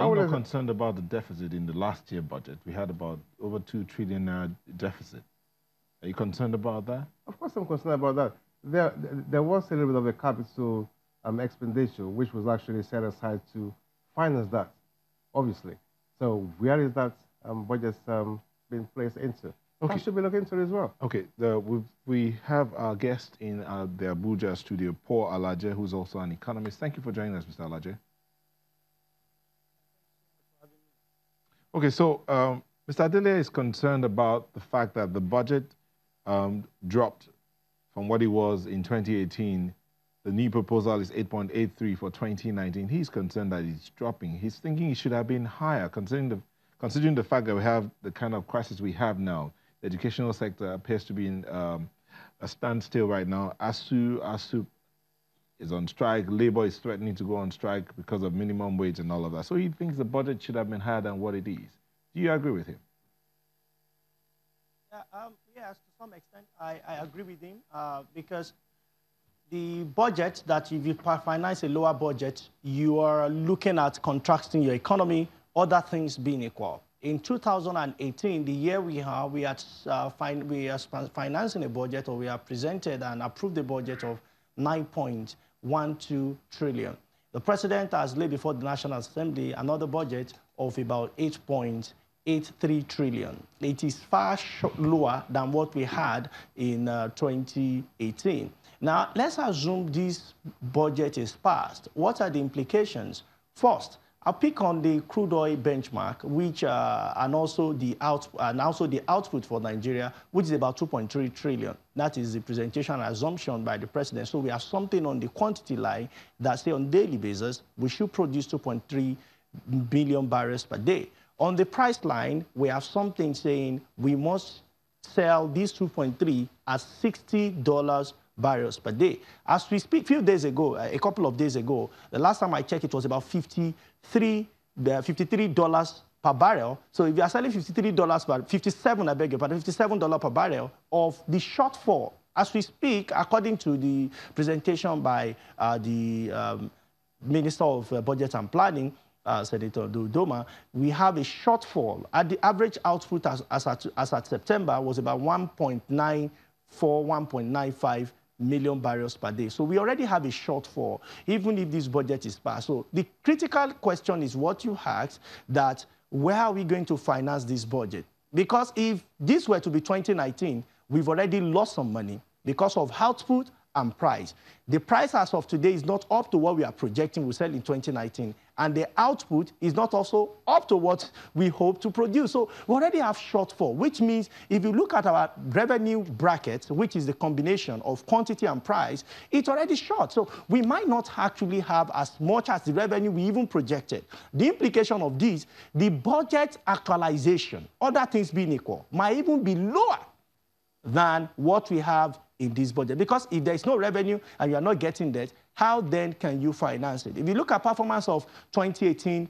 you not concerned about the deficit in the last year budget? We had about over 2 trillion deficit. Are you concerned about that? Of course I'm concerned about that. There was a little bit of a capital expenditure which was actually set aside to finance that, obviously. So where is that budget being placed into? Okay. That should be looked into as well. Okay, we have our guest in the Abuja studio, Paul Alaje, who's also an economist. Thank you for joining us, Mr. Alaje. Okay, so Mr. Adele is concerned about the fact that the budget dropped from what it was in 2018. The new proposal is 8.83 for 2019. He's concerned that it's dropping. He's thinking it should have been higher, considering the fact that we have the kind of crisis we have now. The educational sector appears to be in a standstill right now. ASU is on strike. Labour is threatening to go on strike because of minimum wage and all of that. So he thinks the budget should have been higher than what it is. Do you agree with him? Yes, to some extent, I agree with him because the budget that if you finance a lower budget, you are looking at contracting your economy, other things being equal. In 2018, the year we are financing a budget, or we have presented and approved a budget of 9.12 trillion. The president has laid before the National Assembly another budget of about 8.83 trillion. It is far lower than what we had in 2018. Now, let's assume this budget is passed. What are the implications? First, I'll pick on the crude oil benchmark, which and also the output for Nigeria, which is about 2.3 trillion. That is the presentation assumption by the president. So we have something on the quantity line that say on daily basis we should produce 2.3 billion barrels per day. On the price line, we have something saying we must sell these 2.3 at $60 barrels per day. As we speak, a couple of days ago, the last time I checked, it was about $53 per barrel. So if you are selling $53 per, 57, I beg your pardon, $57 per barrel of the shortfall. As we speak, according to the presentation by the Minister of Budget and Planning, Senator Dodoma, we have a shortfall. At the average output as at September was about 1.94, 1.95 million barrels per day. So we already have a shortfall, even if this budget is passed. So the critical question is what you asked, that where are we going to finance this budget? Because if this were to be 2019, we've already lost some money because of output and price. The price as of today is not up to what we are projecting we'll sell in 2019. And the output is not also up to what we hope to produce. So we already have shortfall, which means if you look at our revenue bracket, which is the combination of quantity and price, it's already short. So we might not actually have as much as the revenue we even projected. The implication of this, the budget actualization, other things being equal, might even be lower than what we have in this budget. Because if there is no revenue and you are not getting that, how then can you finance it? If you look at performance of 2018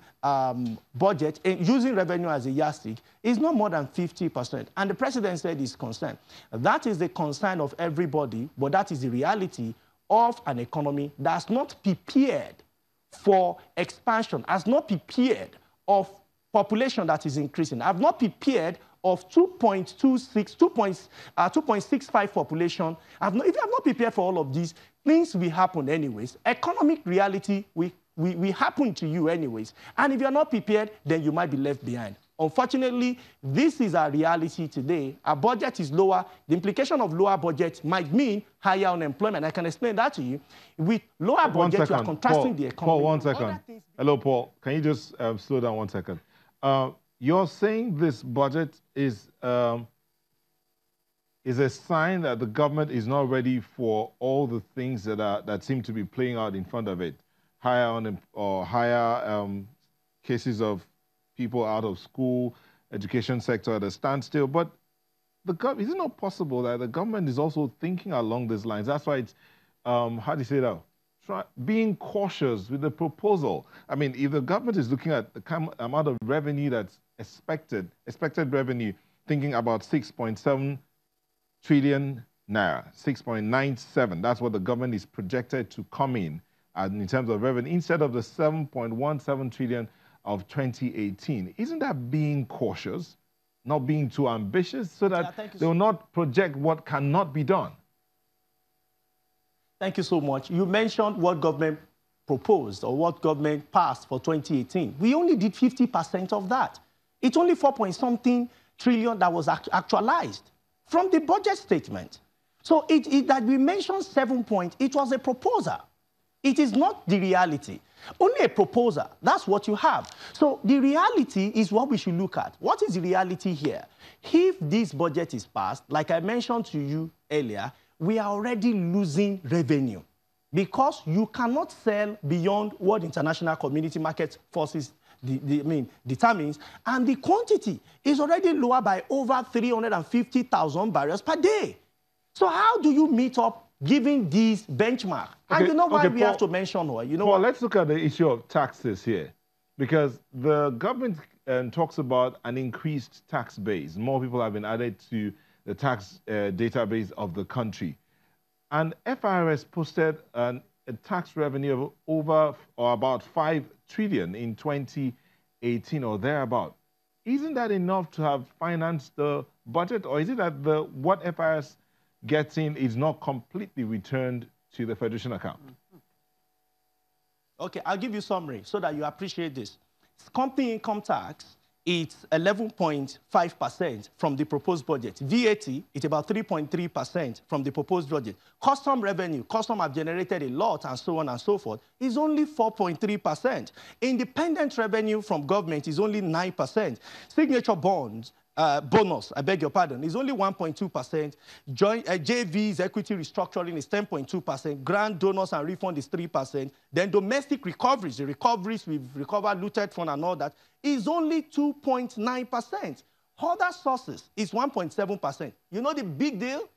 budget, using revenue as a yardstick, it's not more than 50%. And the president said he's concerned. That is the concern of everybody, but that is the reality of an economy that's not prepared for expansion, has not prepared of population that is increasing, have not prepared of 2.65 population. If you have not prepared for all of these, things will happen anyways. Economic reality will happen to you anyways. And if you're not prepared, then you might be left behind. Unfortunately, this is our reality today. Our budget is lower. The implication of lower budget might mean higher unemployment. I can explain that to you. With lower budget, you are contrasting the economy. Paul, 1 second. Hello, Paul. Can you just slow down 1 second? You're saying this budget is a sign that the government is not ready for all the things that seem to be playing out in front of it, higher cases of people out of school, education sector at a standstill. But is it not possible that the government is also thinking along these lines? That's why it's how do you say that? Being cautious with the proposal. I mean, if the government is looking at the amount of revenue that's expected revenue, thinking about 6.7 trillion naira, 6.97, that's what the government is projected to come in terms of revenue, instead of the 7.17 trillion of 2018. Isn't that being cautious, not being too ambitious, so that they will not project what cannot be done? Thank you so much. You mentioned what government proposed or what government passed for 2018. We only did 50% of that. It's only 4-point-something trillion that was actualized from the budget statement. So that we mentioned 7 points, it was a proposal. It is not the reality. Only a proposal, that's what you have. So the reality is what we should look at. What is the reality here? If this budget is passed, like I mentioned to you earlier, we are already losing revenue because you cannot sell beyond what international community market forces determines, and the quantity is already lower by over 350,000 barrels per day. So how do you meet up given these benchmark? Okay, and you know why we have to mention what? You know Paul, let's look at the issue of taxes here, because the government talks about an increased tax base. More people have been added to the tax database of the country. And FIRS posted a tax revenue of over or about 5 trillion in 2018 or thereabout. Isn't that enough to have financed the budget, or is it that what FIRS gets in is not completely returned to the Federation account? Okay, I'll give you a summary so that you appreciate this. Company income tax, it's 11.5% from the proposed budget. VAT, it's about 3.3% from the proposed budget. Custom revenue, custom have generated a lot and so on and so forth, is only 4.3%. Independent revenue from government is only 9%. Signature bonds, bonus, I beg your pardon, is only 1.2%. JV's equity restructuring is 10.2%. Grant, donors, and refund is 3%. Then domestic recoveries, the recoveries we've recovered, looted fund and all that, is only 2.9%. Other sources is 1.7%. You know the big deal?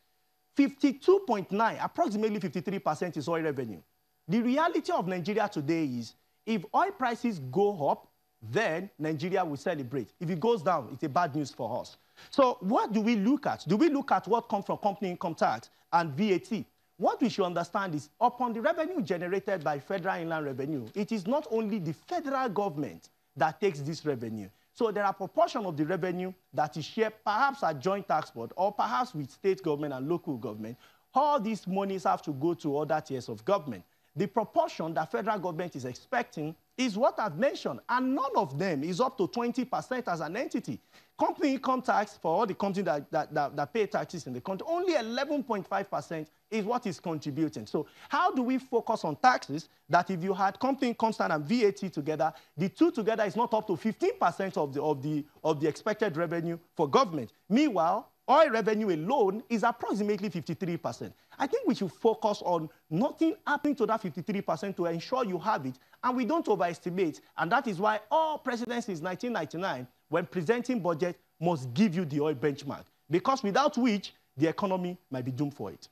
52.9, approximately 53% is oil revenue. The reality of Nigeria today is if oil prices go up, then Nigeria will celebrate. If it goes down, it's a bad news for us. So what do we look at? Do we look at what comes from company income tax and VAT? What we should understand is upon the revenue generated by federal inland revenue, it is not only the federal government that takes this revenue. So there are proportion of the revenue that is shared perhaps at joint tax board or perhaps with state government and local government. All these monies have to go to other tiers of government. The proportion that federal government is expecting is what I've mentioned, and none of them is up to 20% as an entity. Company income tax for all the companies that pay taxes in the country, only 11.5% is what is contributing. So how do we focus on taxes that if you had company income tax and VAT together, the two together is not up to 15% of the expected revenue for government. Meanwhile, oil revenue alone is approximately 53%. I think we should focus on nothing happening to that 53% to ensure you have it, and we don't overestimate. And that is why all presidents since 1999, when presenting budget, must give you the oil benchmark, because without which the economy might be doomed for it.